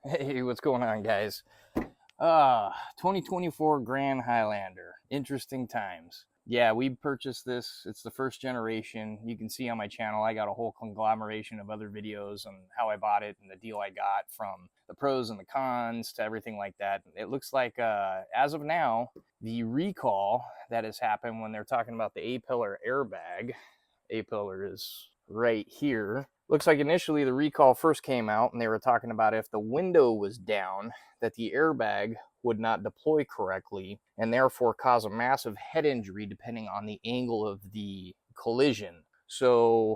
Hey, what's going on, guys? 2024 Grand Highlander. Interesting times. Yeah, we purchased this. It's the first generation. You can see on my channel, I got a whole conglomeration of other videos on how I bought it and the deal I got, from the pros and the cons to everything like that. It looks like, as of now, the recall that has happened when they're talking about the A-pillar airbag. A-pillar is right here. Looks like initially the recall first came out and they were talking about if the window was down, that the airbag would not deploy correctly and therefore cause a massive head injury depending on the angle of the collision. So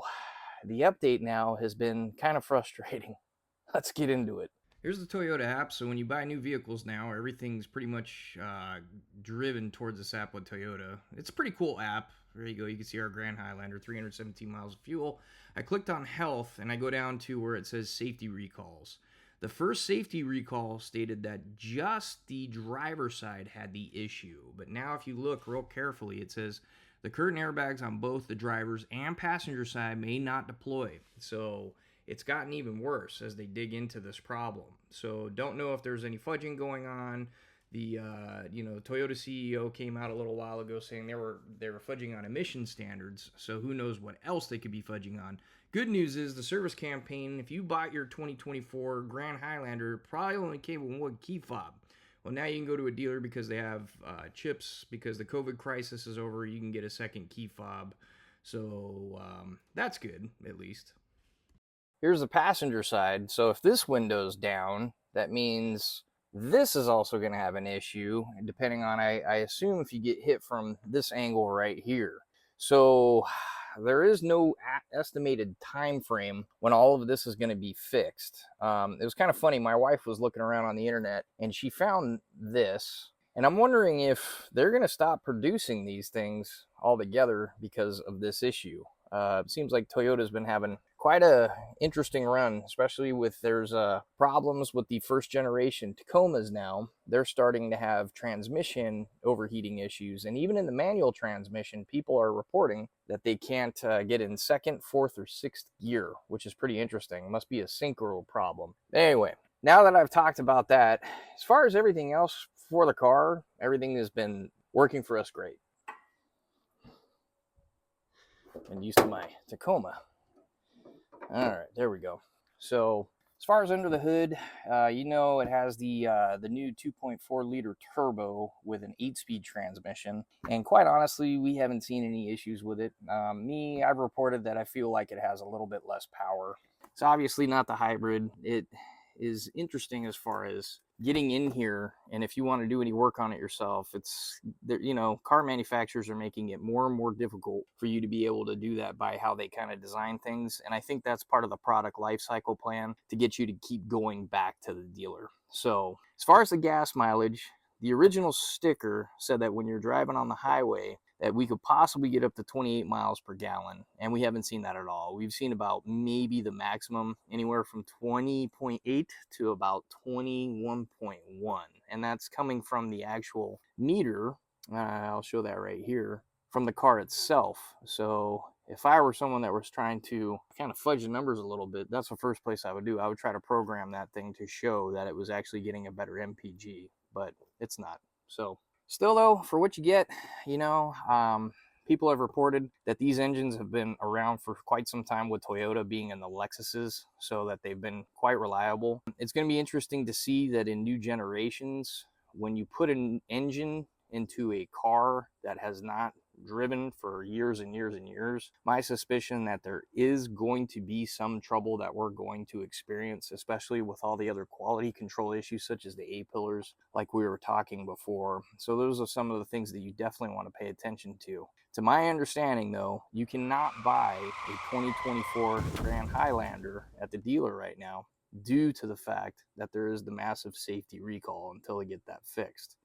the update now has been kind of frustrating. Let's get into it. Here's the Toyota app. So when you buy new vehicles now, everything's pretty much driven towards this app with Toyota. It's a pretty cool app. There you go. You can see our Grand Highlander, 317 miles of fuel. I clicked on health and I go down to where it says safety recalls. The first safety recall stated that just the driver's side had the issue. But now if you look real carefully, it says the curtain airbags on both the driver's and passenger side may not deploy. So it's gotten even worse as they dig into this problem. So don't know if there's any fudging going on. The Toyota CEO came out a little while ago saying they were fudging on emission standards. So who knows what else they could be fudging on. Good news is the service campaign. If you bought your 2024 Grand Highlander, probably only came with one key fob. Well, now you can go to a dealer because they have chips. Because the COVID crisis is over, you can get a second key fob. So that's good, at least. Here's the passenger side. So if this window's down, that means this is also going to have an issue, depending on, I assume, if you get hit from this angle right here. So there is no estimated time frame when all of this is going to be fixed. It was kind of funny. My wife was looking around on the internet and she found this. And I'm wondering if they're going to stop producing these things altogether because of this issue. It seems like Toyota's been having quite a interesting run, especially with there's problems with the first generation Tacomas now. They're starting to have transmission overheating issues, and even in the manual transmission, people are reporting that they can't get in second, fourth, or sixth gear, which is pretty interesting. It must be a synchro problem. Anyway, now that I've talked about that, as far as everything else for the car, everything has been working for us great. And used to my Tacoma. All right, there we go. So as far as under the hood, it has the new 2.4 liter turbo with an 8-speed transmission. And quite honestly, we haven't seen any issues with it. I've reported that I feel like it has a little bit less power. It's obviously not the hybrid. It is interesting as far as getting in here, and if you want to do any work on it yourself, it's there. Car manufacturers are making it more and more difficult for you to be able to do that by how they kind of design things, and I think that's part of the product life cycle plan to get you to keep going back to the dealer. So as far as the gas mileage, the original sticker said that when you're driving on the highway that we could possibly get up to 28 miles per gallon, and we haven't seen that at all. We've seen about maybe the maximum anywhere from 20.8 to about 21.1, and that's coming from the actual meter. I'll show that right here, from the car itself. So if I were someone that was trying to kind of fudge the numbers a little bit, that's the first place I would do. I would try to program that thing to show that it was actually getting a better MPG, but it's not. So still, though, for what you get, people have reported that these engines have been around for quite some time, with Toyota being in the Lexuses, so that they've been quite reliable. It's going to be interesting to see that in new generations, when you put an engine into a car that has not driven for years and years and years, my suspicion that there is going to be some trouble that we're going to experience, especially with all the other quality control issues such as the A-pillars, like we were talking before. So those are some of the things that you definitely want to pay attention to. To my understanding, though, you cannot buy a 2024 Grand Highlander at the dealer right now due to the fact that there is the massive safety recall until they get that fixed.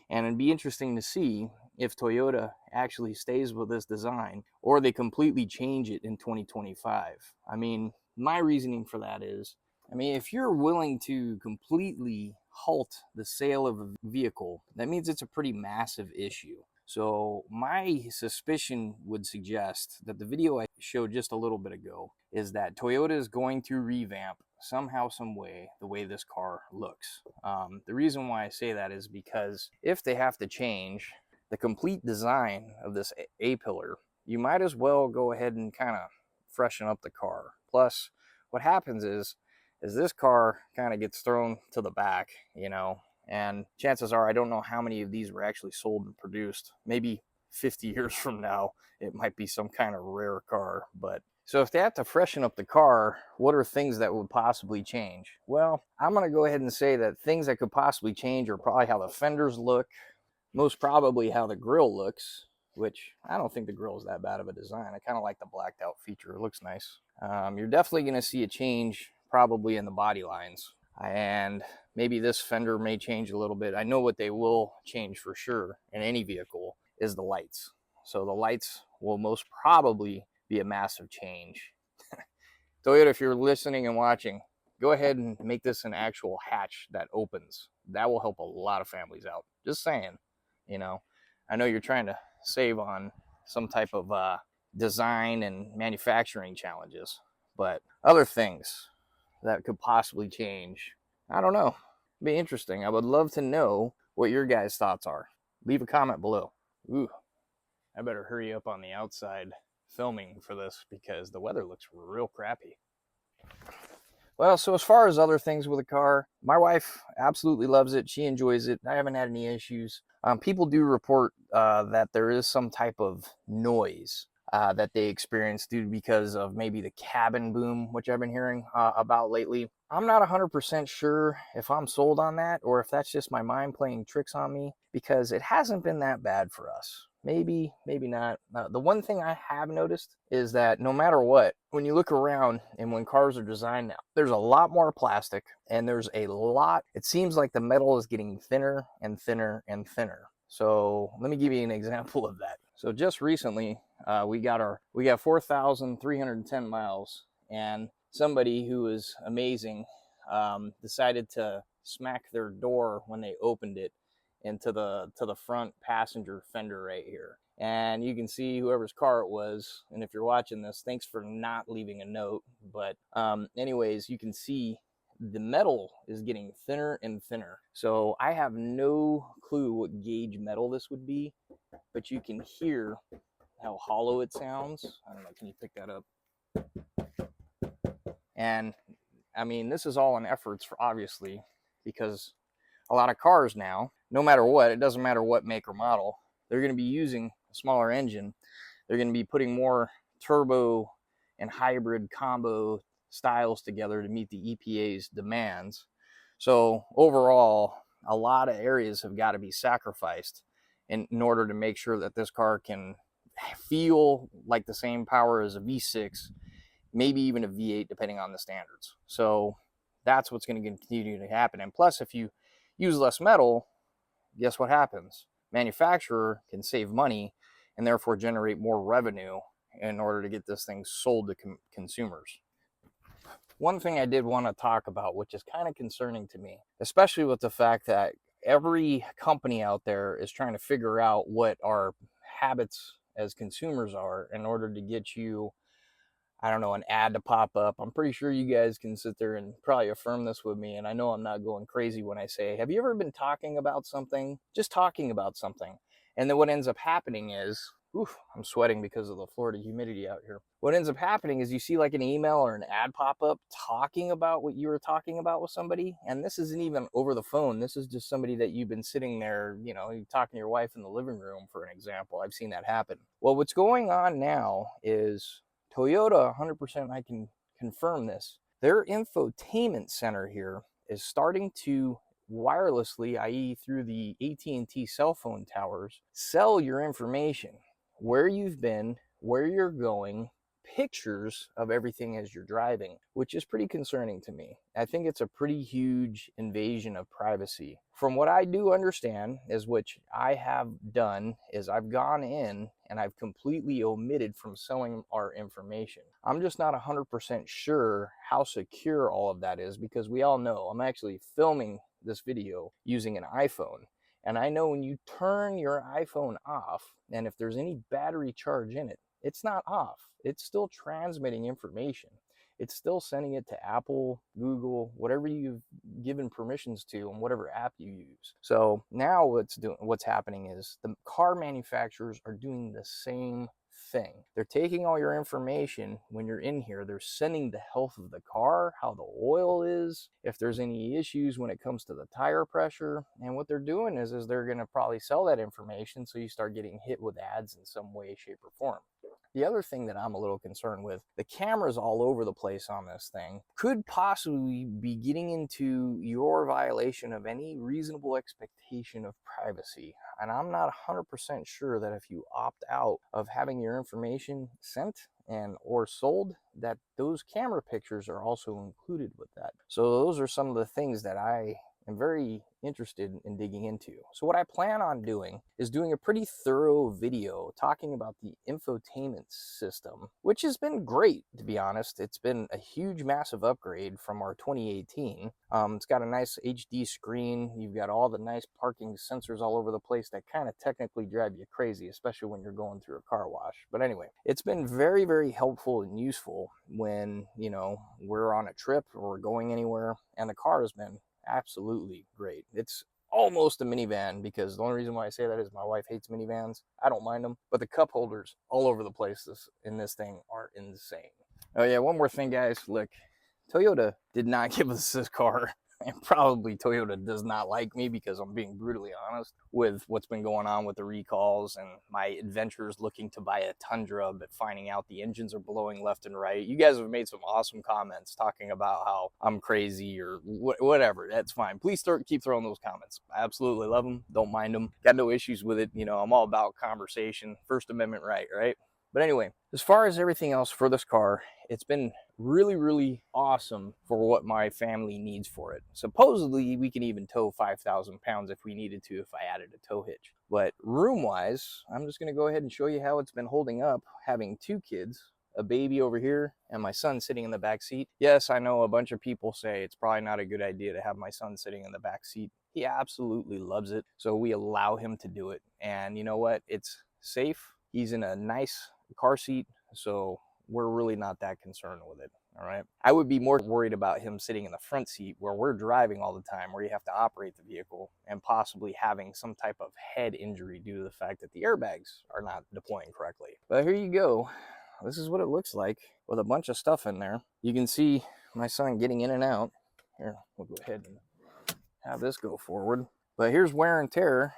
And it'd be interesting to see if Toyota actually stays with this design or they completely change it in 2025. I mean, my reasoning for that is, if you're willing to completely halt the sale of a vehicle, that means it's a pretty massive issue. So my suspicion would suggest that the video I showed just a little bit ago is that Toyota is going to revamp somehow, some way, the way this car looks. The reason why I say that is because if they have to change the complete design of this A-pillar, you might as well go ahead and kind of freshen up the car. Plus, what happens is this car kind of gets thrown to the back, you know, and chances are I don't know how many of these were actually sold and produced. Maybe 50 years from now, it might be some kind of rare car. But so if they have to freshen up the car, what are things that would possibly change? Well, I'm going to go ahead and say that things that could possibly change are probably how the fenders look, most probably how the grille looks, which I don't think the grille is that bad of a design. I kind of like the blacked out feature. It looks nice. You're definitely going to see a change probably in the body lines. And maybe this fender may change a little bit. I know what they will change for sure in any vehicle is the lights. So the lights will most probably be a massive change. Toyota, if you're listening and watching, go ahead and make this an actual hatch that opens. That will help a lot of families out. Just saying, you know, I know you're trying to save on some type of design and manufacturing challenges, but other things that could possibly change, I don't know. It'd be interesting. I would love to know what your guys' thoughts are. Leave a comment below. Ooh, I better hurry up on the outside filming for this because the weather looks real crappy. Well, so as far as other things with the car, my wife absolutely loves it. She enjoys it. I haven't had any issues. People do report that there is some type of noise that they experience due because of maybe the cabin boom, which I've been hearing about lately. I'm not 100% sure if I'm sold on that or if that's just my mind playing tricks on me, because it hasn't been that bad for us. Maybe, maybe not. The one thing I have noticed is that no matter what, when you look around and when cars are designed now, there's a lot more plastic and there's a lot, it seems like the metal is getting thinner and thinner and thinner. So let me give you an example of that. So just recently, we got 4,310 miles, and somebody who is amazing decided to smack their door when they opened it into the front passenger fender right here. And you can see whoever's car it was, and if you're watching this, thanks for not leaving a note. But anyways, you can see the metal is getting thinner and thinner. So I have no clue what gauge metal this would be, but you can hear how hollow it sounds. I don't know, can you pick that up? And I mean, this is all in efforts for, obviously, because a lot of cars now, no matter what, it doesn't matter what make or model, they're going to be using a smaller engine. They're going to be putting more turbo and hybrid combo styles together to meet the EPA's demands. So overall, a lot of areas have got to be sacrificed in order to make sure that this car can feel like the same power as a V6, maybe even a V8, depending on the standards. So that's what's going to continue to happen. And plus, if you use less metal, guess what happens? Manufacturer can save money and therefore generate more revenue in order to get this thing sold to consumers. One thing I did want to talk about, which is kind of concerning to me, especially with the fact that every company out there is trying to figure out what our habits as consumers are in order to get you, I don't know, an ad to pop up. I'm pretty sure you guys can sit there and probably affirm this with me, and I know I'm not going crazy when I say, have you ever been talking about something, just talking about something, and then what ends up happening is, oof, I'm sweating because of the Florida humidity out here. What ends up happening is you see like an email or an ad pop up talking about what you were talking about with somebody, and this isn't even over the phone. This is just somebody that you've been sitting there, you know, talking to your wife in the living room, for an example. I've seen that happen. Well, what's going on now is Toyota, 100%, I can confirm this, their infotainment center here is starting to wirelessly, i.e. through the AT&T cell phone towers, sell your information, where you've been, where you're going, pictures of everything as you're driving, which is pretty concerning to me. I think it's a pretty huge invasion of privacy. From what I do understand, is which I have done, is I've gone in and I've completely omitted from selling our information. I'm just not 100% sure how secure all of that is, because we all know I'm actually filming this video using an iPhone, And I know when you turn your iPhone off, and if there's any battery charge in it, it's not off. It's still transmitting information. It's still sending it to Apple, Google, whatever you've given permissions to and whatever app you use. So now what's happening is the car manufacturers are doing the same thing. They're taking all your information when you're in here. They're sending the health of the car, how the oil is, if there's any issues when it comes to the tire pressure. And what they're doing is they're going to probably sell that information, so you start getting hit with ads in some way, shape, or form. The other thing that I'm a little concerned with, the cameras all over the place on this thing could possibly be getting into your violation of any reasonable expectation of privacy. And I'm not 100% sure that if you opt out of having your information sent and or sold, that those camera pictures are also included with that. So those are some of the things that I am very interested in digging into. So what I plan on doing is doing a pretty thorough video talking about the infotainment system, which has been great, to be honest. It's been a huge, massive upgrade from our 2018. It's got a nice HD screen. You've got all the nice parking sensors all over the place that kind of technically drive you crazy, especially when you're going through a car wash. But anyway, it's been very, very helpful and useful when, you know, we're on a trip or we're going anywhere, and the car has been absolutely great. It's almost a minivan, because the only reason why I say that is my wife hates minivans. I don't mind them, but the cup holders all over the place in this thing are insane. Oh yeah, one more thing, guys. Look, Toyota did not give us this car, and probably Toyota does not like me, because I'm being brutally honest with what's been going on with the recalls and my adventures looking to buy a Tundra, but finding out the engines are blowing left and right. You guys have made some awesome comments talking about how I'm crazy or whatever. That's fine. Please keep throwing those comments. I absolutely love them. Don't mind them. Got no issues with it. You know, I'm all about conversation. First Amendment right? But anyway, as far as everything else for this car, it's been really, really awesome for what my family needs for it. Supposedly, we can even tow 5,000 pounds if we needed to, if I added a tow hitch. But room-wise, I'm just going to go ahead and show you how it's been holding up, having two kids, a baby over here, and my son sitting in the back seat. Yes, I know a bunch of people say it's probably not a good idea to have my son sitting in the back seat. He absolutely loves it, so we allow him to do it. And you know what? It's safe. He's in a nice car seat, so we're really not that concerned with it. All right, I would be more worried about him sitting in the front seat where we're driving all the time, where you have to operate the vehicle, and possibly having some type of head injury due to the fact that the airbags are not deploying correctly. But here you go. This is what it looks like with a bunch of stuff in there. You can see my son getting in and out. Here, we'll go ahead and have this go forward. But here's wear and tear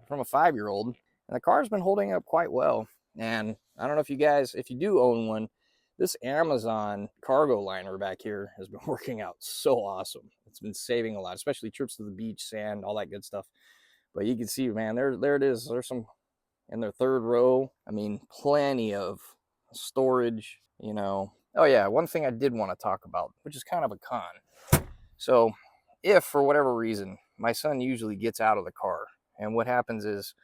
from a 5-year-old, and the car's been holding up quite well. And I don't know if you guys, if you do own one, this Amazon cargo liner back here has been working out so awesome. It's been saving a lot, especially trips to the beach, sand, all that good stuff. But you can see, man, there it is. There's some in their third row. I mean, plenty of storage, you know. Oh yeah, one thing I did want to talk about, which is kind of a con. So if for whatever reason, my son usually gets out of the car, and what happens is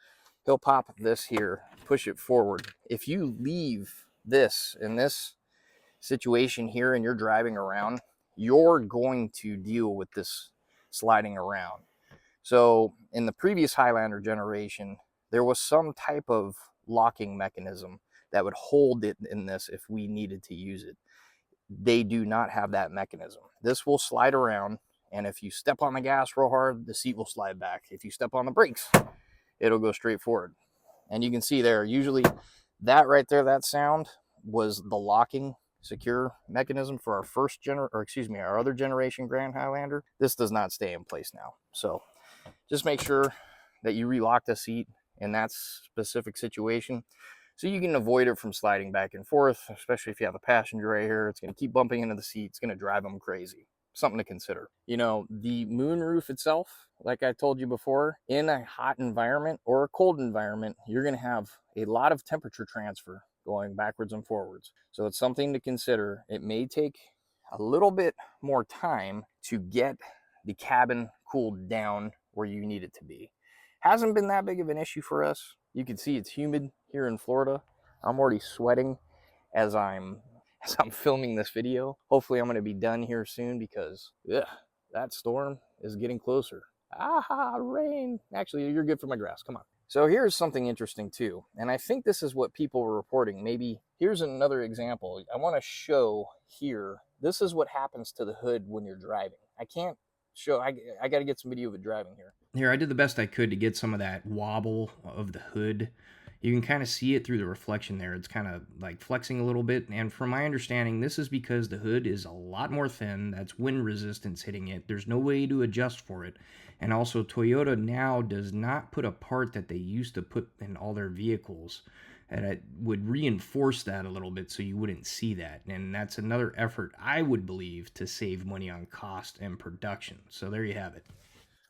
he'll pop this here, push it forward. If you leave this in this situation here and you're driving around, you're going to deal with this sliding around. So in the previous Highlander generation, there was some type of locking mechanism that would hold it in this if we needed to use it. They do not have that mechanism. This will slide around, and if you step on the gas real hard, the seat will slide back. If you step on the brakes, it'll go straight forward. And you can see there, usually that right there, that sound was the locking secure mechanism for our other generation Grand Highlander. This does not stay in place now. So just make sure that you relock the seat in that specific situation, so you can avoid it from sliding back and forth, especially if you have a passenger right here. It's going to keep bumping into the seat. It's going to drive them crazy. Something to consider. You know, the moonroof itself, like I told you before, in a hot environment or a cold environment, you're going to have a lot of temperature transfer going backwards and forwards. So it's something to consider. It may take a little bit more time to get the cabin cooled down where you need it to be. Hasn't been that big of an issue for us. You can see it's humid here in Florida. I'm already sweating as I'm filming this video. Hopefully I'm going to be done here soon, because that storm is getting closer. Aha, rain. Actually, you're good for my grass. Come on. So here's something interesting too. And I think this is what people were reporting. Maybe here's another example. I want to show here. This is what happens to the hood when you're driving. I can't show, I got to get some video of it driving here. Here, I did the best I could to get some of that wobble of the hood. You can kind of see it through the reflection there. It's kind of like flexing a little bit. And from my understanding, this is because the hood is a lot more thin. That's wind resistance hitting it. There's no way to adjust for it. And also, Toyota now does not put a part that they used to put in all their vehicles. And it would reinforce that a little bit so you wouldn't see that. And that's another effort, I would believe, to save money on cost and production. So there you have it.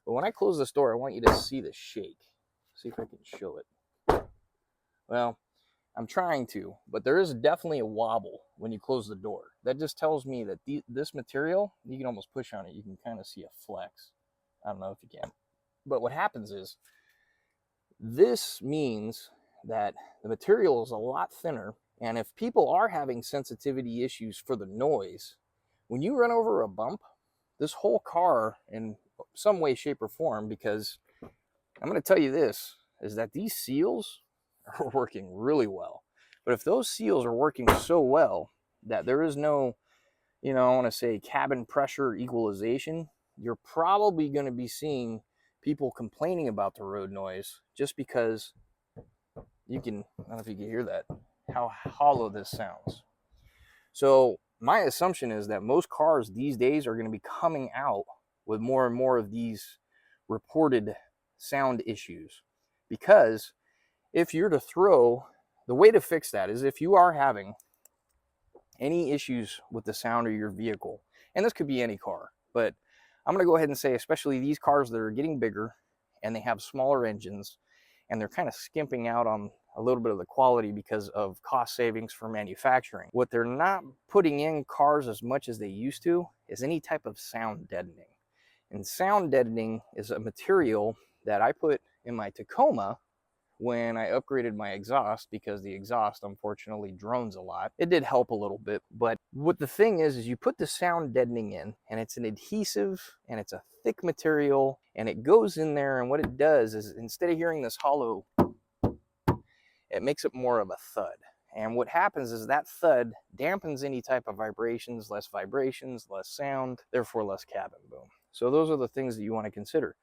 But when I close this door, I want you to see the shake. See if I can show it. Well, I'm trying to, but there is definitely a wobble when you close the door. That just tells me that this material, you can almost push on it. You can kind of see a flex. I don't know if you can. But what happens is, this means that the material is a lot thinner. And if people are having sensitivity issues for the noise, when you run over a bump, this whole car in some way, shape, or form, because I'm going to tell you this, is that these seals are working really well. But if those seals are working so well that there is no, I want to say cabin pressure equalization, you're probably going to be seeing people complaining about the road noise just because you can, I don't know if you can hear that, how hollow this sounds. So my assumption is that most cars these days are going to be coming out with more and more of these reported sound issues. Because if you're to throw, the way to fix that is if you are having any issues with the sound of your vehicle, and this could be any car, but I'm going to go ahead and say especially these cars that are getting bigger and they have smaller engines and they're kind of skimping out on a little bit of the quality because of cost savings for manufacturing. What they're not putting in cars as much as they used to is any type of sound deadening. And sound deadening is a material that I put in my Tacoma when I upgraded my exhaust, because the exhaust unfortunately drones a lot. It did help a little bit, but what the thing is you put the sound deadening in, and it's an adhesive and it's a thick material, and it goes in there, and what it does is instead of hearing this hollow, it makes it more of a thud. And what happens is that thud dampens any type of vibrations, less sound, therefore less cabin boom. So those are the things that you want to consider.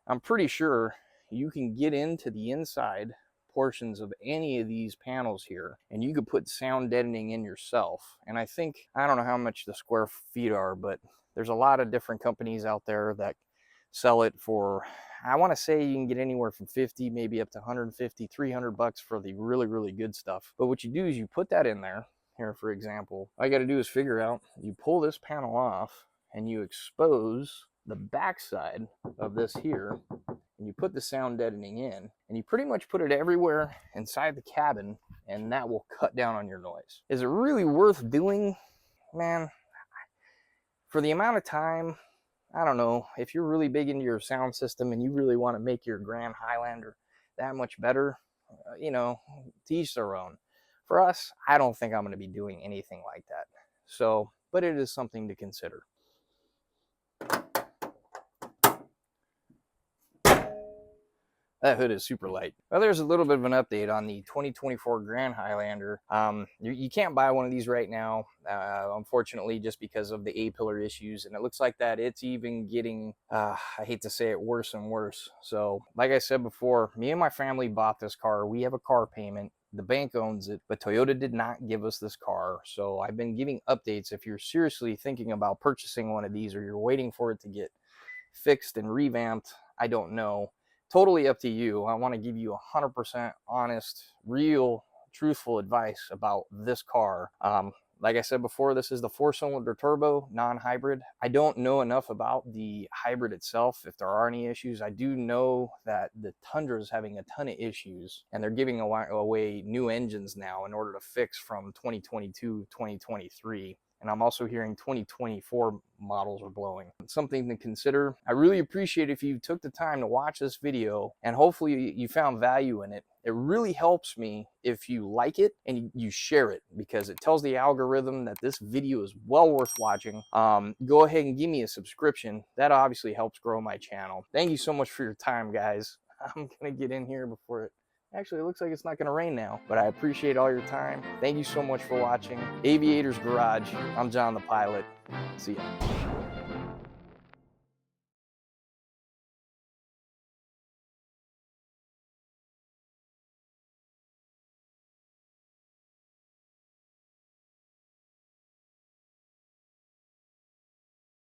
I'm pretty sure you can get into the inside portions of any of these panels here, and you could put sound deadening in yourself. And I think, I don't know how much the square feet are, but there's a lot of different companies out there that sell it for, I want to say you can get anywhere from 50, maybe up to 150, 300 bucks for the really, really good stuff. But what you do is you put that in there. Here, for example, all you got to do is figure out, you pull this panel off and you expose the backside of this here, and you put the sound deadening in, and you pretty much put it everywhere inside the cabin, and that will cut down on your noise. Is it really worth doing? Man, for the amount of time, I don't know. If you're really big into your sound system and you really want to make your Grand Highlander that much better, to each their own. For us, I don't think I'm going to be doing anything like that. So, but it is something to consider. That hood is super light. Well, there's a little bit of an update on the 2024 Grand Highlander. You can't buy one of these right now, unfortunately, just because of the A-pillar issues. And it looks like that it's even getting, I hate to say it, worse and worse. So, like I said before, me and my family bought this car. We have a car payment. The bank owns it, but Toyota did not give us this car. So I've been giving updates. If you're seriously thinking about purchasing one of these, or you're waiting for it to get fixed and revamped, I don't know. Totally up to you. I want to give you 100% honest, real, truthful advice about this car. Like I said before, this is the 4-cylinder turbo, non-hybrid. I don't know enough about the hybrid itself, if there are any issues. I do know that the Tundra is having a ton of issues, and they're giving away new engines now in order to fix from 2022, 2023. And I'm also hearing 2024 models are blowing. It's something to consider. I really appreciate if you took the time to watch this video, and hopefully you found value in it. It really helps me if you like it and you share it, because it tells the algorithm that this video is well worth watching. Go ahead and give me a subscription. That obviously helps grow my channel. Thank you so much for your time, guys. I'm gonna get in here before it actually, it looks like it's not gonna rain now, but I appreciate all your time. Thank you so much for watching Aviator's Garage. I'm John the Pilot. See ya.